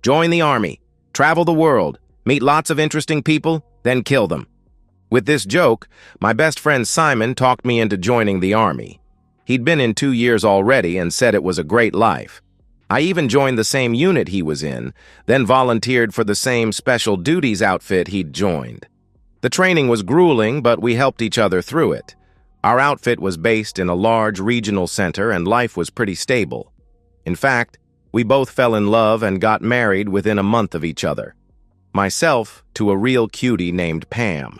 Join the army, travel the world, meet lots of interesting people, then kill them. With this joke, my best friend Simon talked me into joining the army. He'd been in 2 years already and said it was a great life. I even joined the same unit he was in, then volunteered for the same special duties outfit he'd joined. The training was grueling, but we helped each other through it. Our outfit was based in a large regional center and life was pretty stable. In fact, we both fell in love and got married within a month of each other. Myself to a real cutie named Pam.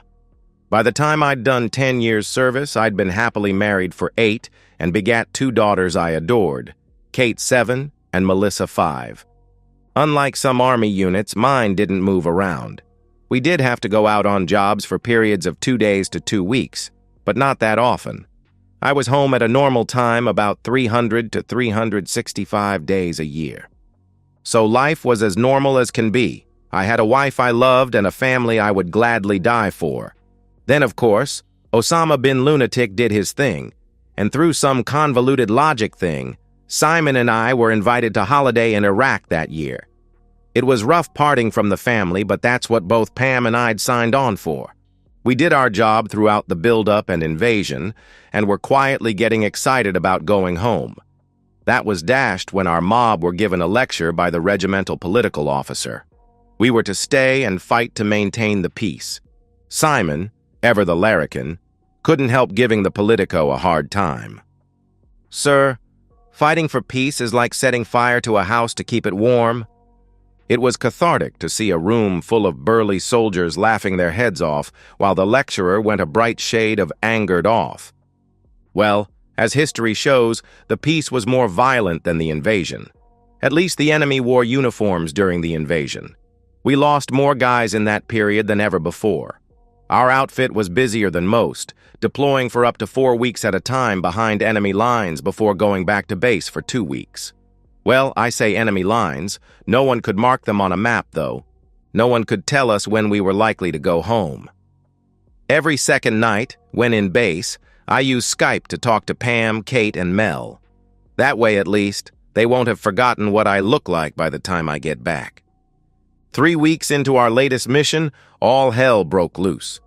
By the time I'd done 10 years service, I'd been happily married for 8 and begat 2 daughters I adored, Kate 7 and Melissa 5. Unlike some army units, mine didn't move around. We did have to go out on jobs for periods of 2 days to 2 weeks, but not that often. I was home at a normal time about 300 to 365 days a year. So life was as normal as can be. I had a wife I loved and a family I would gladly die for. Then, of course, Osama bin Lunatic did his thing, and through some convoluted logic thing, Simon and I were invited to holiday in Iraq that year. It was rough parting from the family, but that's what both Pam and I'd signed on for. We did our job throughout the build-up and invasion, and were quietly getting excited about going home. That was dashed when our mob were given a lecture by the regimental political officer. We were to stay and fight to maintain the peace. Simon, ever the larrikin, couldn't help giving the politico a hard time. "Sir, fighting for peace is like setting fire to a house to keep it warm." It was cathartic to see a room full of burly soldiers laughing their heads off while the lecturer went a bright shade of angered off. Well, as history shows, the peace was more violent than the invasion. At least the enemy wore uniforms during the invasion. We lost more guys in that period than ever before. Our outfit was busier than most, deploying for up to 4 weeks at a time behind enemy lines before going back to base for 2 weeks. Well, I say enemy lines. No one could mark them on a map, though. No one could tell us when we were likely to go home. Every second night, when in base, I use Skype to talk to Pam, Kate, and Mel. That way, at least, they won't have forgotten what I look like by the time I get back. 3 weeks into our latest mission, all hell broke loose.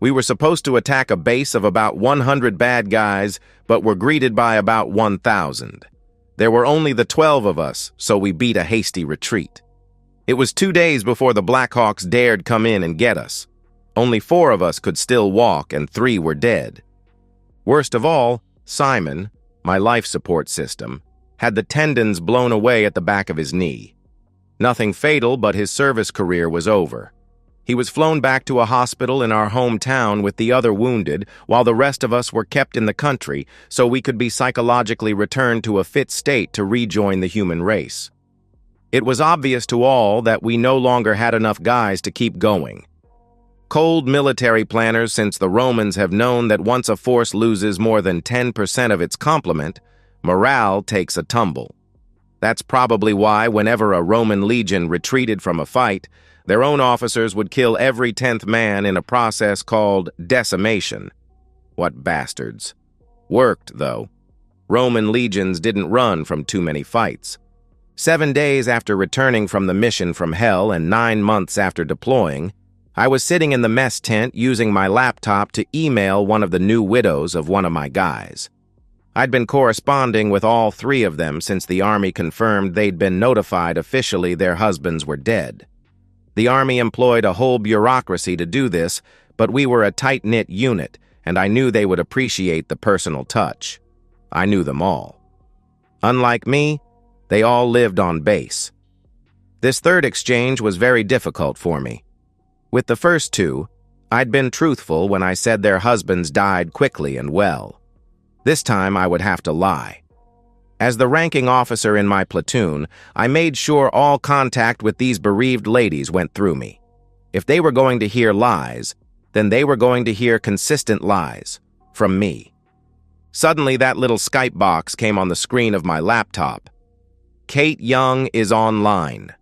We were supposed to attack a base of about 100 bad guys, but were greeted by about 1,000. There were only the 12 of us, so we beat a hasty retreat. It was 2 days before the Blackhawks dared come in and get us. Only 4 of us could still walk, and 3 were dead. Worst of all, Simon, my life support system, had the tendons blown away at the back of his knee. Nothing fatal, but his service career was over. He was flown back to a hospital in our hometown with the other wounded, while the rest of us were kept in the country so we could be psychologically returned to a fit state to rejoin the human race. It was obvious to all that we no longer had enough guys to keep going. Cold military planners since the Romans have known that once a force loses more than 10% of its complement, morale takes a tumble. That's probably why whenever a Roman legion retreated from a fight, their own officers would kill every 10th man in a process called decimation. What bastards. Worked, though. Roman legions didn't run from too many fights. 7 days after returning from the mission from hell and 9 months after deploying, I was sitting in the mess tent using my laptop to email one of the new widows of one of my guys. I'd been corresponding with all 3 of them since the Army confirmed they'd been notified officially their husbands were dead. The Army employed a whole bureaucracy to do this, but we were a tight-knit unit, and I knew they would appreciate the personal touch. I knew them all. Unlike me, they all lived on base. This third exchange was very difficult for me. With the first 2, I'd been truthful when I said their husbands died quickly and well. This time I would have to lie. As the ranking officer in my platoon, I made sure all contact with these bereaved ladies went through me. If they were going to hear lies, then they were going to hear consistent lies from me. Suddenly, that little Skype box came on the screen of my laptop. Kate Young is online.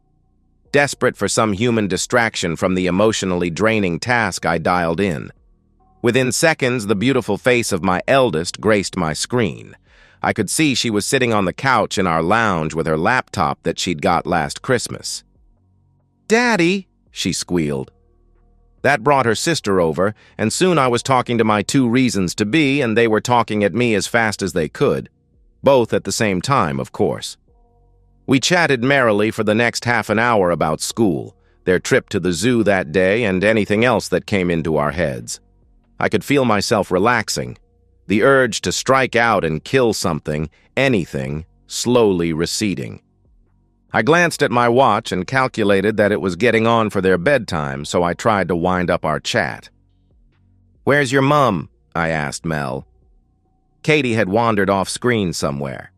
Desperate for some human distraction from the emotionally draining task I dialed in. Within seconds, the beautiful face of my eldest graced my screen. I could see she was sitting on the couch in our lounge with her laptop that she'd got last Christmas. "Daddy," she squealed. That brought her sister over, and soon I was talking to my two reasons to be, and they were talking at me as fast as they could. Both at the same time, of course. We chatted merrily for the next half an hour about school, their trip to the zoo that day, and anything else that came into our heads. I could feel myself relaxing, the urge to strike out and kill something, anything, slowly receding. I glanced at my watch and calculated that it was getting on for their bedtime, so I tried to wind up our chat. "Where's your mum?" I asked Mel. Katie had wandered off screen somewhere.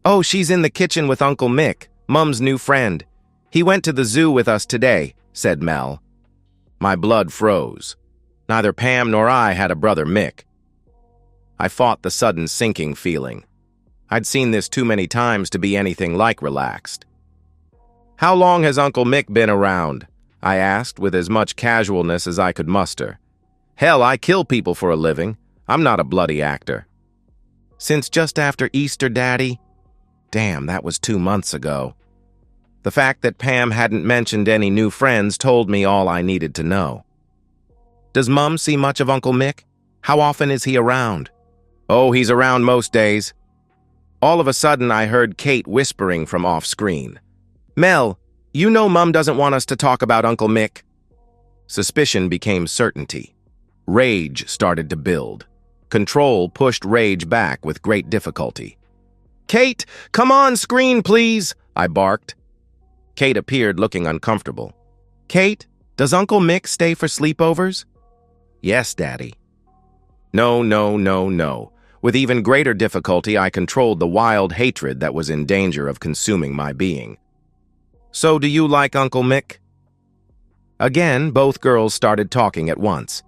"Oh, she's in the kitchen with Uncle Mick, Mum's new friend. He went to the zoo with us today," said Mel. My blood froze. Neither Pam nor I had a brother Mick. I fought the sudden sinking feeling. I'd seen this too many times to be anything like relaxed. "How long has Uncle Mick been around?" I asked with as much casualness as I could muster. Hell, I kill people for a living. I'm not a bloody actor. "Since just after Easter, Daddy." Damn, that was 2 months ago. The fact that Pam hadn't mentioned any new friends told me all I needed to know. "Does Mum see much of Uncle Mick? How often is he around?" "Oh, he's around most days." All of a sudden, I heard Kate whispering from off-screen. "Mel, you know Mum doesn't want us to talk about Uncle Mick." Suspicion became certainty. Rage started to build. Control pushed rage back with great difficulty. "Kate, come on screen, please," I barked. Kate appeared looking uncomfortable. "Kate, does Uncle Mick stay for sleepovers?" "Yes, Daddy." No, no, no, no. With even greater difficulty, I controlled the wild hatred that was in danger of consuming my being. "So do you like Uncle Mick?" Again, both girls started talking at once.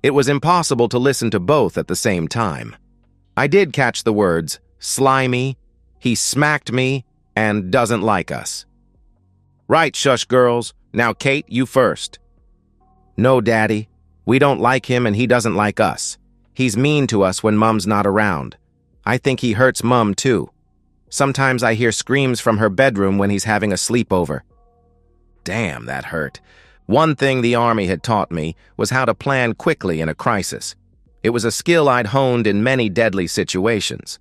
It was impossible to listen to both at the same time. I did catch the words, slimy, he smacked me, and doesn't like us. "Right, shush girls. Now, Kate, you first." "No, Daddy. We don't like him and he doesn't like us. He's mean to us when Mum's not around. I think he hurts Mum, too. Sometimes I hear screams from her bedroom when he's having a sleepover." Damn, that hurt. One thing the Army had taught me was how to plan quickly in a crisis. It was a skill I'd honed in many deadly situations.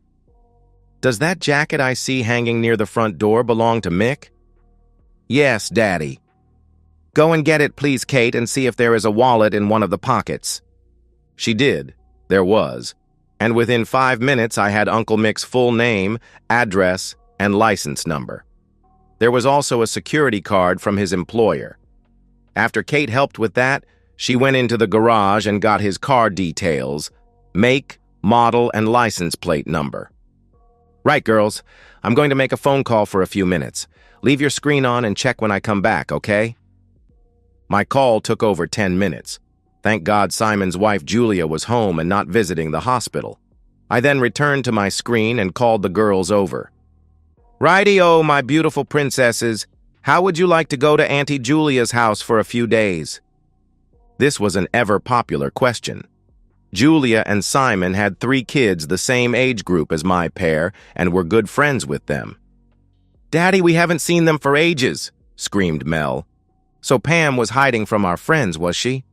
"Does that jacket I see hanging near the front door belong to Mick?" "Yes, Daddy." "Go and get it, please, Kate, and see if there is a wallet in one of the pockets." She did. There was. And within 5 minutes, I had Uncle Mick's full name, address, and license number. There was also a security card from his employer. After Kate helped with that, she went into the garage and got his car details, make, model, and license plate number. "Right, girls. I'm going to make a phone call for a few minutes. Leave your screen on and check when I come back, okay?" My call took over 10 minutes. Thank God Simon's wife Julia was home and not visiting the hospital. I then returned to my screen and called the girls over. "Righty-o, my beautiful princesses. How would you like to go to Auntie Julia's house for a few days?" This was an ever-popular question. Julia and Simon had 3 kids the same age group as my pair and were good friends with them. "Daddy, we haven't seen them for ages," screamed Mel. "So Pam was hiding from our friends, was she?"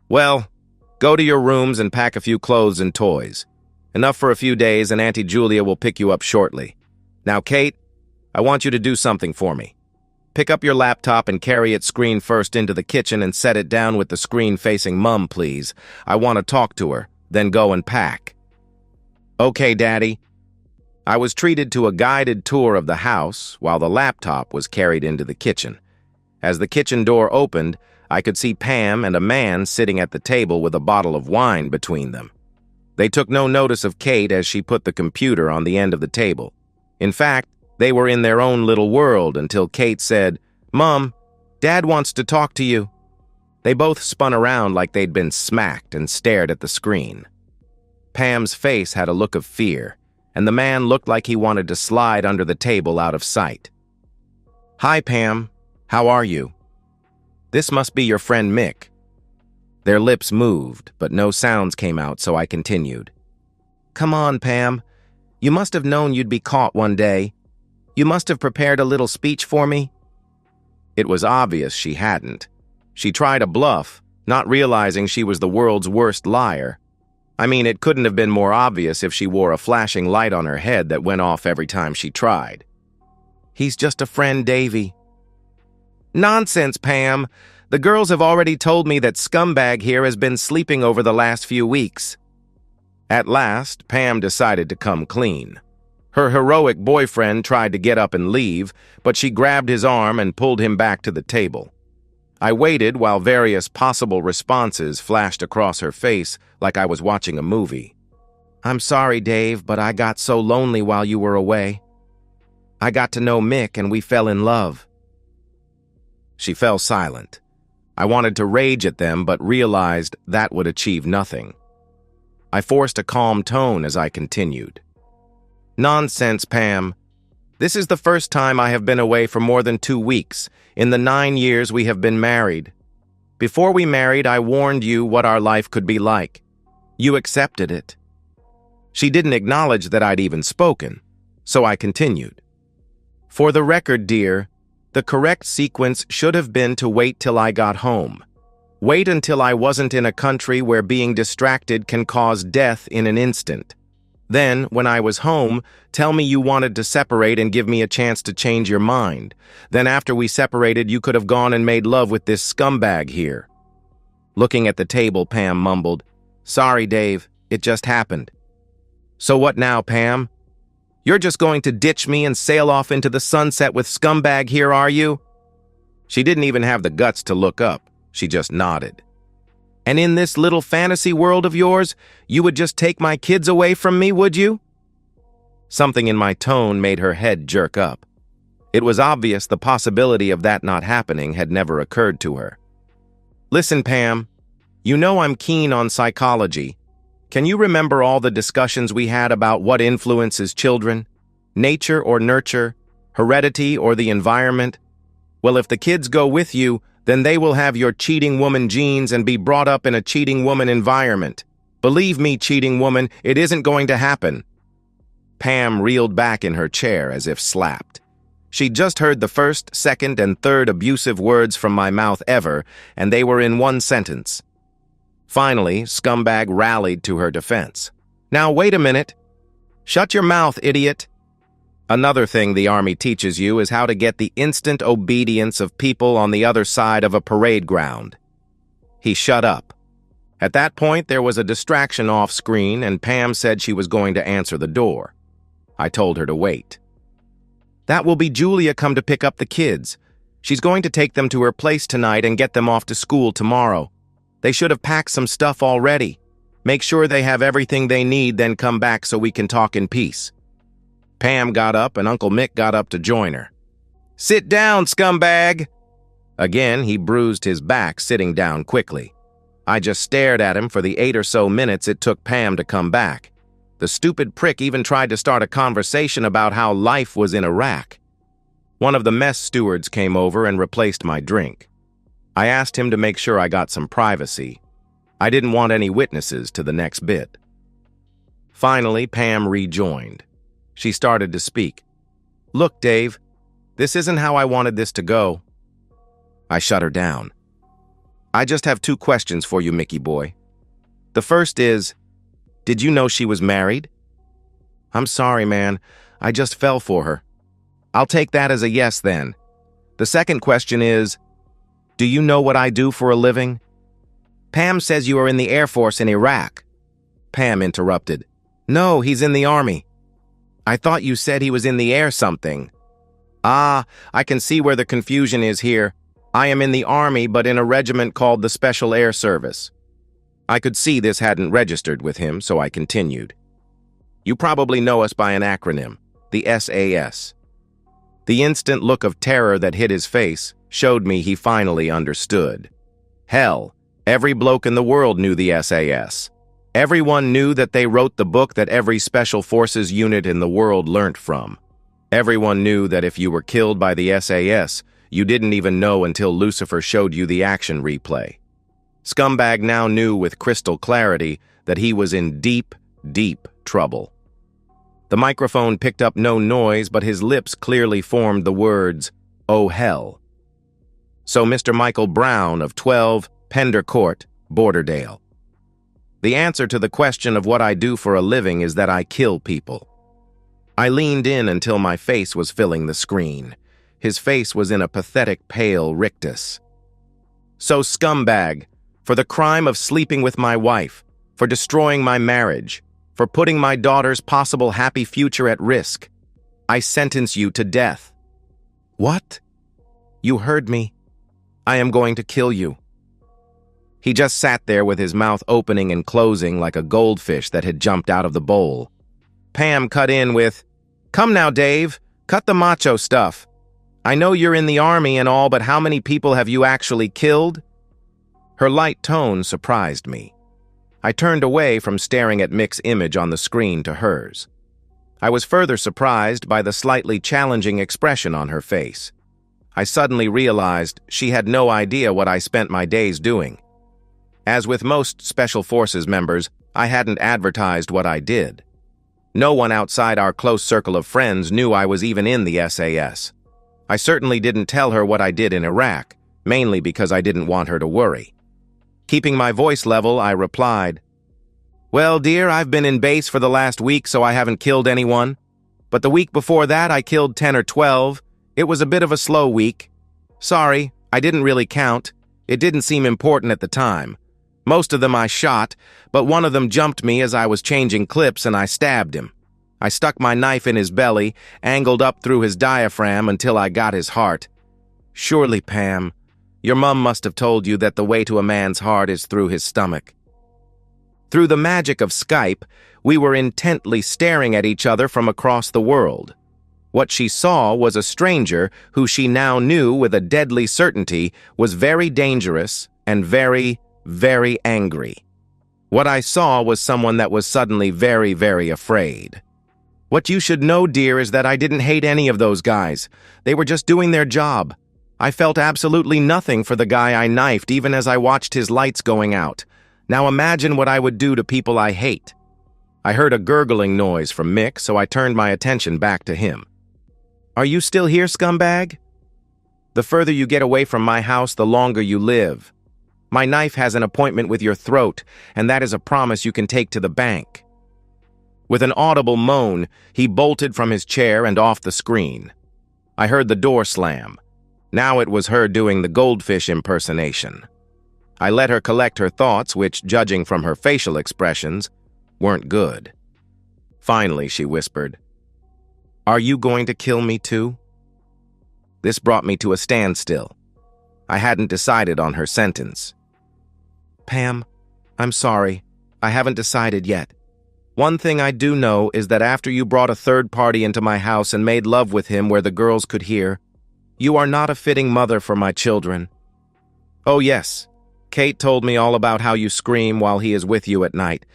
"Well, go to your rooms and pack a few clothes and toys. Enough for a few days, and Auntie Julia will pick you up shortly. Now, Kate, I want you to do something for me. Pick up your laptop and carry its screen first into the kitchen and set it down with the screen facing Mum, please. I want to talk to her, then go and pack." "Okay, Daddy." I was treated to a guided tour of the house while the laptop was carried into the kitchen. As the kitchen door opened, I could see Pam and a man sitting at the table with a bottle of wine between them. They took no notice of Kate as she put the computer on the end of the table. In fact, they were in their own little world until Kate said, "Mum, Dad wants to talk to you." They both spun around like they'd been smacked and stared at the screen. Pam's face had a look of fear, and the man looked like he wanted to slide under the table out of sight. "Hi, Pam. How are you?" "This must be your friend Mick." Their lips moved, but no sounds came out, so I continued. "Come on, Pam. You must have known you'd be caught one day. You must have prepared a little speech for me." It was obvious she hadn't. She tried a bluff, not realizing she was the world's worst liar. I mean, it couldn't have been more obvious if she wore a flashing light on her head that went off every time she tried. "He's just a friend, Davy." "Nonsense, Pam. The girls have already told me that scumbag here has been sleeping over the last few weeks." At last, Pam decided to come clean. Her heroic boyfriend tried to get up and leave, but she grabbed his arm and pulled him back to the table. I waited while various possible responses flashed across her face like I was watching a movie. "I'm sorry, Dave, but I got so lonely while you were away. I got to know Mick and we fell in love." She fell silent. I wanted to rage at them, but realized that would achieve nothing. I forced a calm tone as I continued. "Nonsense, Pam. This is the first time I have been away for more than 2 weeks in the 9 years we have been married. Before we married, I warned you what our life could be like. You accepted it." She didn't acknowledge that I'd even spoken, so I continued. "For the record, dear, the correct sequence should have been to wait till I got home. Wait until I wasn't in a country where being distracted can cause death in an instant. Then, when I was home, tell me you wanted to separate and give me a chance to change your mind. Then after we separated, you could have gone and made love with this scumbag here." Looking at the table, Pam mumbled, "Sorry, Dave, it just happened." "So what now, Pam? You're just going to ditch me and sail off into the sunset with scumbag here, are you?" She didn't even have the guts to look up. She just nodded. "And in this little fantasy world of yours, you would just take my kids away from me, would you?" Something in my tone made her head jerk up. It was obvious the possibility of that not happening had never occurred to her. "Listen, Pam, you know I'm keen on psychology. Can you remember all the discussions we had about what influences children? Nature or nurture? Heredity or the environment? Well, if the kids go with you, then they will have your cheating woman genes and be brought up in a cheating woman environment. Believe me, cheating woman, it isn't going to happen." Pam reeled back in her chair as if slapped. She'd just heard the first, second, and third abusive words from my mouth ever, and they were in one sentence. Finally, Scumbag rallied to her defense. "Now, wait a minute. Shut your mouth, idiot. Another thing the Army teaches you is how to get the instant obedience of people on the other side of a parade ground." He shut up. At that point, there was a distraction off screen, and Pam said she was going to answer the door. I told her to wait. "That will be Julia come to pick up the kids. She's going to take them to her place tonight and get them off to school tomorrow. They should have packed some stuff already. Make sure they have everything they need, then come back so we can talk in peace." Pam got up and Uncle Mick got up to join her. "Sit down, scumbag!" Again, he bruised his back, sitting down quickly. I just stared at him for the 8 or so minutes it took Pam to come back. The stupid prick even tried to start a conversation about how life was in Iraq. One of the mess stewards came over and replaced my drink. I asked him to make sure I got some privacy. I didn't want any witnesses to the next bit. Finally, Pam rejoined. She started to speak. "Look, Dave, this isn't how I wanted this to go." I shut her down. "I just have 2 questions for you, Mickey boy. The first is, did you know she was married?" "I'm sorry, man. I just fell for her." "I'll take that as a yes, then. The second question is, do you know what I do for a living?" "Pam says you are in the Air Force in Iraq." Pam interrupted. "No, he's in the Army." "I thought you said he was in the air something." "Ah, I can see where the confusion is here. I am in the Army, but in a regiment called the Special Air Service." I could see this hadn't registered with him, so I continued. "You probably know us by an acronym, the SAS." The instant look of terror that hit his face showed me he finally understood. Hell, every bloke in the world knew the SAS. Everyone knew that they wrote the book that every Special Forces unit in the world learnt from. Everyone knew that if you were killed by the SAS, you didn't even know until Lucifer showed you the action replay. Scumbag now knew with crystal clarity that he was in deep, deep trouble. The microphone picked up no noise, but his lips clearly formed the words, "Oh hell." So Mr. Michael Brown of 12 Pender Court, Borderdale. The answer to the question of what I do for a living is that I kill people. I leaned in until my face was filling the screen. His face was in a pathetic pale rictus. So scumbag, for the crime of sleeping with my wife, for destroying my marriage, for putting my daughter's possible happy future at risk, I sentence you to death. What? You heard me. I am going to kill you. He just sat there with his mouth opening and closing like a goldfish that had jumped out of the bowl. Pam cut in with, "Come now, Dave, cut the macho stuff. I know you're in the army and all, but how many people have you actually killed?" Her light tone surprised me. I turned away from staring at Mick's image on the screen to hers. I was further surprised by the slightly challenging expression on her face. I suddenly realized she had no idea what I spent my days doing. As with most Special Forces members, I hadn't advertised what I did. No one outside our close circle of friends knew I was even in the SAS. I certainly didn't tell her what I did in Iraq, mainly because I didn't want her to worry. Keeping my voice level, I replied, "Well, dear, I've been in base for the last week, so I haven't killed anyone. But the week before that, I killed 10 or 12. It was a bit of a slow week. Sorry, I didn't really count. It didn't seem important at the time. Most of them I shot, but one of them jumped me as I was changing clips and I stabbed him. I stuck my knife in his belly, angled up through his diaphragm until I got his heart. Surely, Pam, your mum must have told you that the way to a man's heart is through his stomach." Through the magic of Skype, we were intently staring at each other from across the world. What she saw was a stranger who she now knew with a deadly certainty was very dangerous and very, very angry. What I saw was someone that was suddenly very, very afraid. What you should know, dear, is that I didn't hate any of those guys. They were just doing their job. I felt absolutely nothing for the guy I knifed even as I watched his lights going out. Now imagine what I would do to people I hate. I heard a gurgling noise from Mick, so I turned my attention back to him. "Are you still here, scumbag? The further you get away from my house, the longer you live. My knife has an appointment with your throat, and that is a promise you can take to the bank." With an audible moan, he bolted from his chair and off the screen. I heard the door slam. Now it was her doing the goldfish impersonation. I let her collect her thoughts, which, judging from her facial expressions, weren't good. Finally, she whispered, "Are you going to kill me too?" This brought me to a standstill. I hadn't decided on her sentence. "Pam, I'm sorry. I haven't decided yet. One thing I do know is that after you brought a third party into my house and made love with him where the girls could hear, you are not a fitting mother for my children. Oh yes, Kate told me all about how you scream while he is with you at night.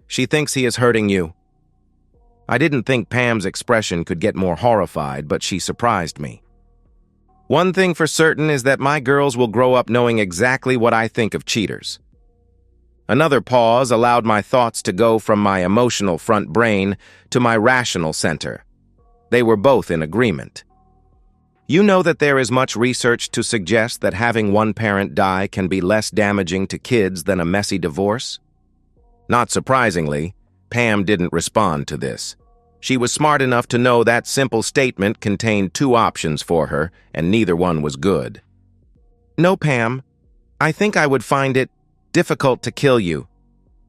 She thinks he is hurting you." I didn't think Pam's expression could get more horrified, but she surprised me. "One thing for certain is that my girls will grow up knowing exactly what I think of cheaters." Another pause allowed my thoughts to go from my emotional front brain to my rational center. They were both in agreement. "You know that there is much research to suggest that having one parent die can be less damaging to kids than a messy divorce?" Not surprisingly, Pam didn't respond to this. She was smart enough to know that simple statement contained two options for her, and neither one was good. "No, Pam. I think I would find it difficult to kill you.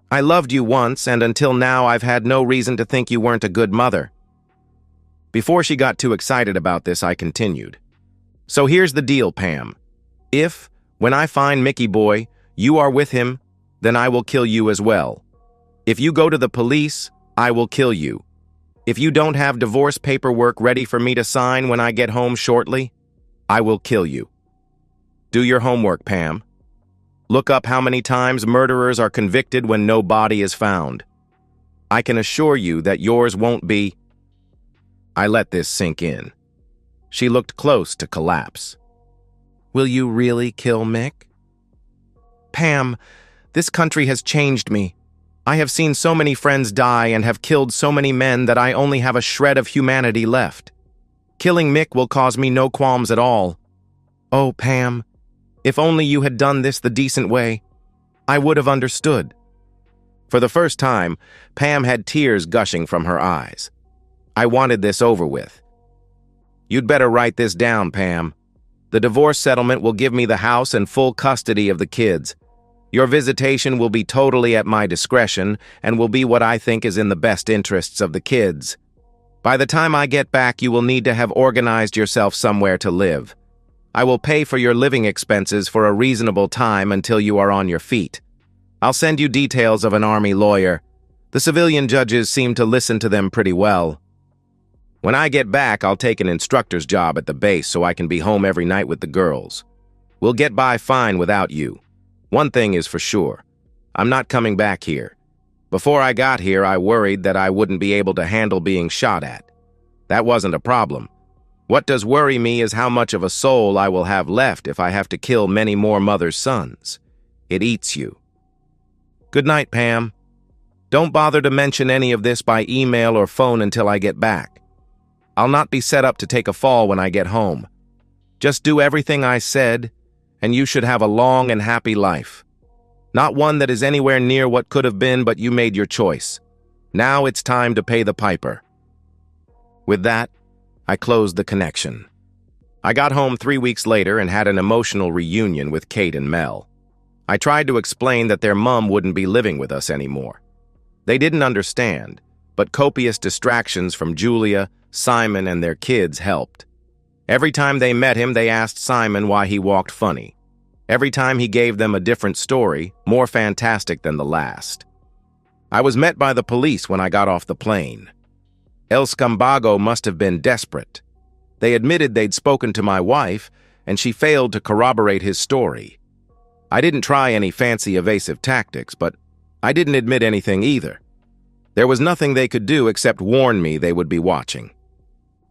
I loved you once, and until now I've had no reason to think you weren't a good mother." Before she got too excited about this, I continued. "So here's the deal, Pam. If, when I find Mickey Boy, you are with him, then I will kill you as well. If you go to the police, I will kill you. If you don't have divorce paperwork ready for me to sign when I get home shortly, I will kill you. Do your homework, Pam. Look up how many times murderers are convicted when no body is found. I can assure you that yours won't be." I let this sink in. She looked close to collapse. "Will you really kill Mick?" "Pam, this country has changed me. I have seen so many friends die and have killed so many men that I only have a shred of humanity left. Killing Mick will cause me no qualms at all. Oh, Pam, If only you had done this the decent way, I would have understood." For the first time, Pam had tears gushing from her eyes. I wanted this over with. "You'd better write this down, Pam. The divorce settlement will give me the house and full custody of the kids. Your visitation will be totally at my discretion and will be what I think is in the best interests of the kids. By the time I get back, you will need to have organized yourself somewhere to live. I will pay for your living expenses for a reasonable time until you are on your feet. I'll send you details of an army lawyer. The civilian judges seem to listen to them pretty well. When I get back, I'll take an instructor's job at the base so I can be home every night with the girls. We'll get by fine without you. One thing is for sure. I'm not coming back here. Before I got here, I worried that I wouldn't be able to handle being shot at. That wasn't a problem. What does worry me is how much of a soul I will have left if I have to kill many more mothers' sons. It eats you. Good night, Pam. Don't bother to mention any of this by email or phone until I get back. I'll not be set up to take a fall when I get home. Just do everything I said, and you should have a long and happy life. Not one that is anywhere near what could have been, but you made your choice. Now it's time to pay the piper." With that, I closed the connection. I got home 3 weeks later and had an emotional reunion with Kate and Mel. I tried to explain that their mom wouldn't be living with us anymore. They didn't understand, but copious distractions from Julia, Simon, and their kids helped. Every time they met him, they asked Simon why he walked funny. Every time he gave them a different story, more fantastic than the last. I was met by the police when I got off the plane. El Scumbago must have been desperate. They admitted they'd spoken to my wife, and she failed to corroborate his story. I didn't try any fancy evasive tactics, but I didn't admit anything either. There was nothing they could do except warn me they would be watching.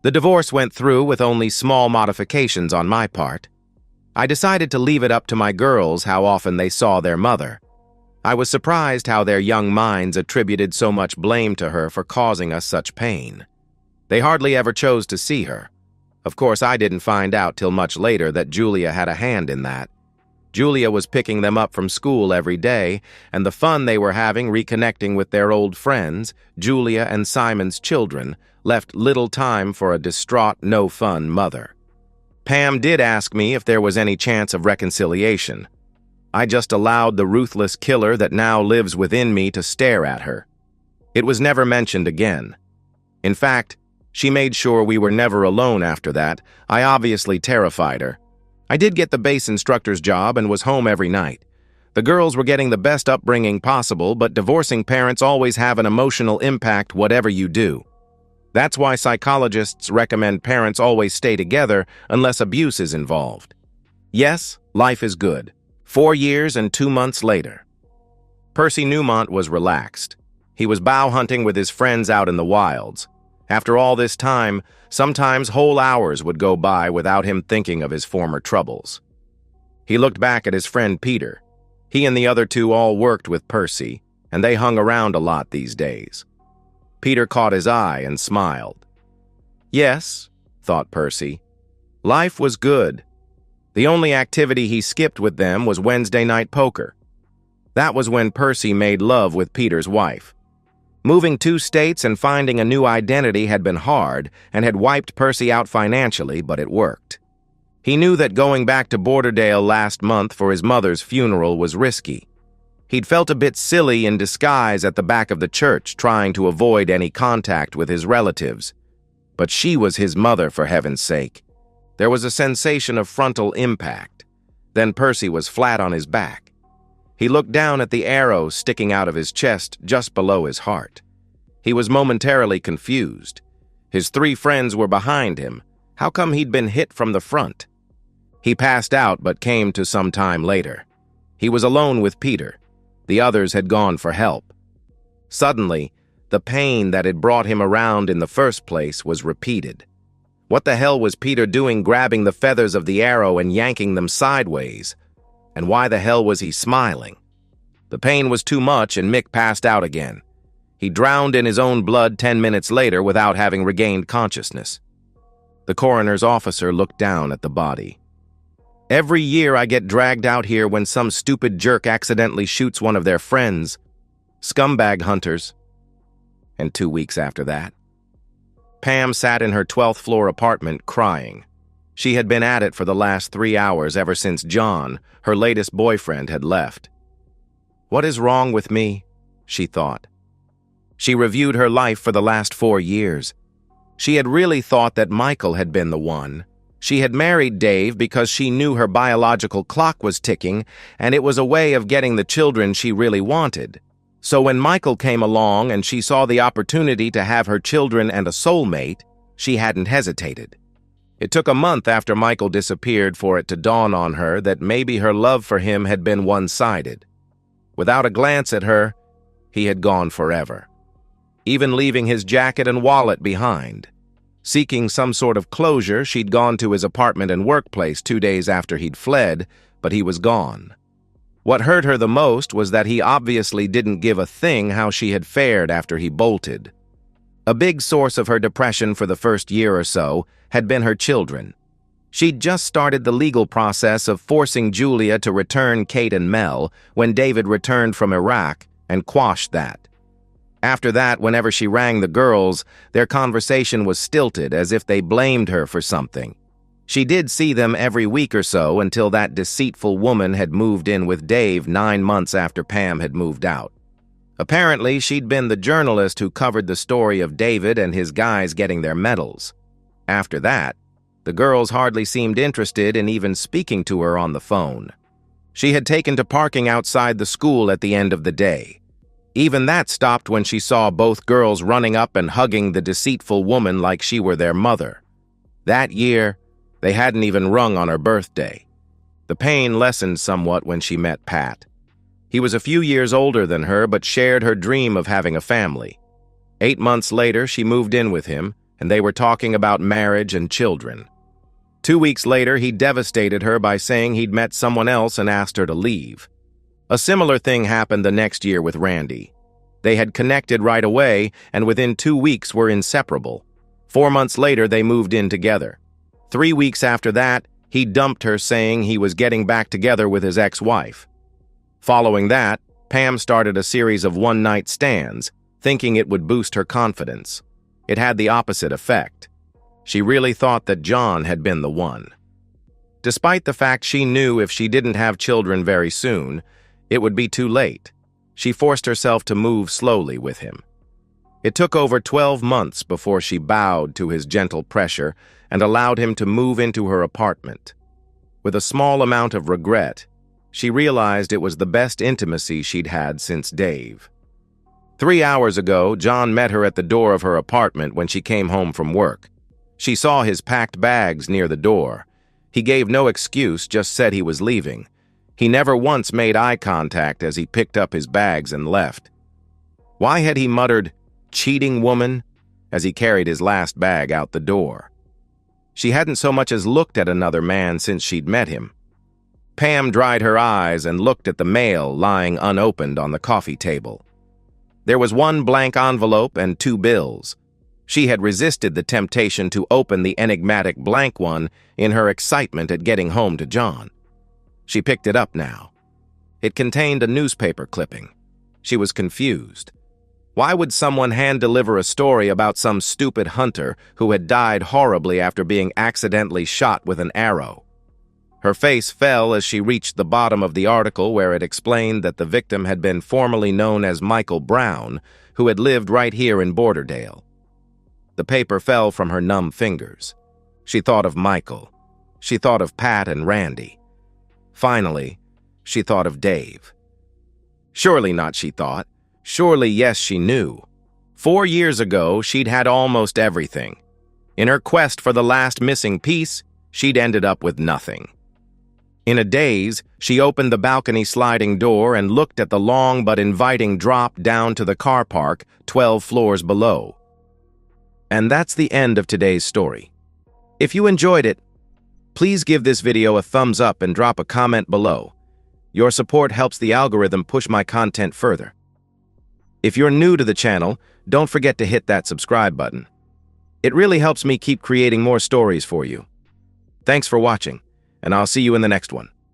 The divorce went through with only small modifications on my part. I decided to leave it up to my girls how often they saw their mother. I was surprised how their young minds attributed so much blame to her for causing us such pain. They hardly ever chose to see her. Of course, I didn't find out till much later that Julia had a hand in that. Julia was picking them up from school every day, and the fun they were having reconnecting with their old friends, Julia and Simon's children, left little time for a distraught, no-fun mother. Pam did ask me if there was any chance of reconciliation. I just allowed the ruthless killer that now lives within me to stare at her. It was never mentioned again. In fact, she made sure we were never alone after that. I obviously terrified her. I did get the base instructor's job and was home every night. The girls were getting the best upbringing possible, but divorcing parents always have an emotional impact whatever you do. That's why psychologists recommend parents always stay together unless abuse is involved. Yes, life is good. 4 years and 2 months later. Percy Newmont was relaxed. He was bow hunting with his friends out in the wilds. After all this time, sometimes whole hours would go by without him thinking of his former troubles. He looked back at his friend Peter. He and the other two all worked with Percy, and they hung around a lot these days. Peter caught his eye and smiled. Yes, thought Percy. Life was good. The only activity he skipped with them was Wednesday night poker. That was when Percy made love with Peter's wife. Moving 2 states and finding a new identity had been hard and had wiped Percy out financially, but it worked. He knew that going back to Borderdale last month for his mother's funeral was risky. He'd felt a bit silly in disguise at the back of the church, trying to avoid any contact with his relatives. But she was his mother, for heaven's sake. There was a sensation of frontal impact. Then Percy was flat on his back. He looked down at the arrow sticking out of his chest just below his heart. He was momentarily confused. His 3 friends were behind him. How come he'd been hit from the front? He passed out but came to some time later. He was alone with Peter. The others had gone for help. Suddenly, the pain that had brought him around in the first place was repeated. What the hell was Peter doing grabbing the feathers of the arrow and yanking them sideways? And why the hell was he smiling? The pain was too much and Mick passed out again. He drowned in his own blood 10 minutes later without having regained consciousness. The coroner's officer looked down at the body. Every year I get dragged out here when some stupid jerk accidentally shoots one of their friends. Scumbag hunters. And 2 weeks after that, Pam sat in her 12th floor apartment crying. She had been at it for the last 3 hours ever since John, her latest boyfriend, had left. What is wrong with me? She thought. She reviewed her life for the last 4 years. She had really thought that Michael had been the one. She had married Dave because she knew her biological clock was ticking, and it was a way of getting the children she really wanted. So when Michael came along and she saw the opportunity to have her children and a soulmate, she hadn't hesitated. It took a month after Michael disappeared for it to dawn on her that maybe her love for him had been one-sided. Without a glance at her, he had gone forever, even leaving his jacket and wallet behind. Seeking some sort of closure, she'd gone to his apartment and workplace 2 days after he'd fled, but he was gone. What hurt her the most was that he obviously didn't give a thing how she had fared after he bolted. A big source of her depression for the first year or so had been her children. She'd just started the legal process of forcing Julia to return Kate and Mel when David returned from Iraq and quashed that. After that, whenever she rang the girls, their conversation was stilted as if they blamed her for something. She did see them every week or so until that deceitful woman had moved in with Dave 9 months after Pam had moved out. Apparently, she'd been the journalist who covered the story of David and his guys getting their medals. After that, the girls hardly seemed interested in even speaking to her on the phone. She had taken to parking outside the school at the end of the day. Even that stopped when she saw both girls running up and hugging the deceitful woman like she were their mother. That year, they hadn't even rung on her birthday. The pain lessened somewhat when she met Pat. He was a few years older than her, but shared her dream of having a family. 8 months later, she moved in with him, and they were talking about marriage and children. 2 weeks later, he devastated her by saying he'd met someone else and asked her to leave. A similar thing happened the next year with Randy. They had connected right away, and within 2 weeks were inseparable. 4 months later, they moved in together. 3 weeks after that, he dumped her, saying he was getting back together with his ex-wife. Following that, Pam started a series of one-night stands, thinking it would boost her confidence. It had the opposite effect. She really thought that John had been the one. Despite the fact she knew if she didn't have children very soon, it would be too late, she forced herself to move slowly with him. It took over 12 months before she bowed to his gentle pressure and allowed him to move into her apartment. With a small amount of regret, she realized it was the best intimacy she'd had since Dave. 3 hours ago, John met her at the door of her apartment when she came home from work. She saw his packed bags near the door. He gave no excuse, just said he was leaving. He never once made eye contact as he picked up his bags and left. Why had he muttered, "cheating woman," as he carried his last bag out the door? She hadn't so much as looked at another man since she'd met him. Pam dried her eyes and looked at the mail lying unopened on the coffee table. There was 1 blank envelope and 2 bills. She had resisted the temptation to open the enigmatic blank one in her excitement at getting home to John. She picked it up now. It contained a newspaper clipping. She was confused. Why would someone hand-deliver a story about some stupid hunter who had died horribly after being accidentally shot with an arrow? Her face fell as she reached the bottom of the article where it explained that the victim had been formerly known as Michael Brown, who had lived right here in Borderdale. The paper fell from her numb fingers. She thought of Michael. She thought of Pat and Randy. Finally, she thought of Dave. Surely not, she thought. Surely, yes, she knew. 4 years ago, she'd had almost everything. In her quest for the last missing piece, she'd ended up with nothing. In a daze, she opened the balcony sliding door and looked at the long but inviting drop down to the car park 12 floors below. And that's the end of today's story. If you enjoyed it, please give this video a thumbs up and drop a comment below. Your support helps the algorithm push my content further. If you're new to the channel, don't forget to hit that subscribe button. It really helps me keep creating more stories for you. Thanks for watching. and I'll see you in the next one.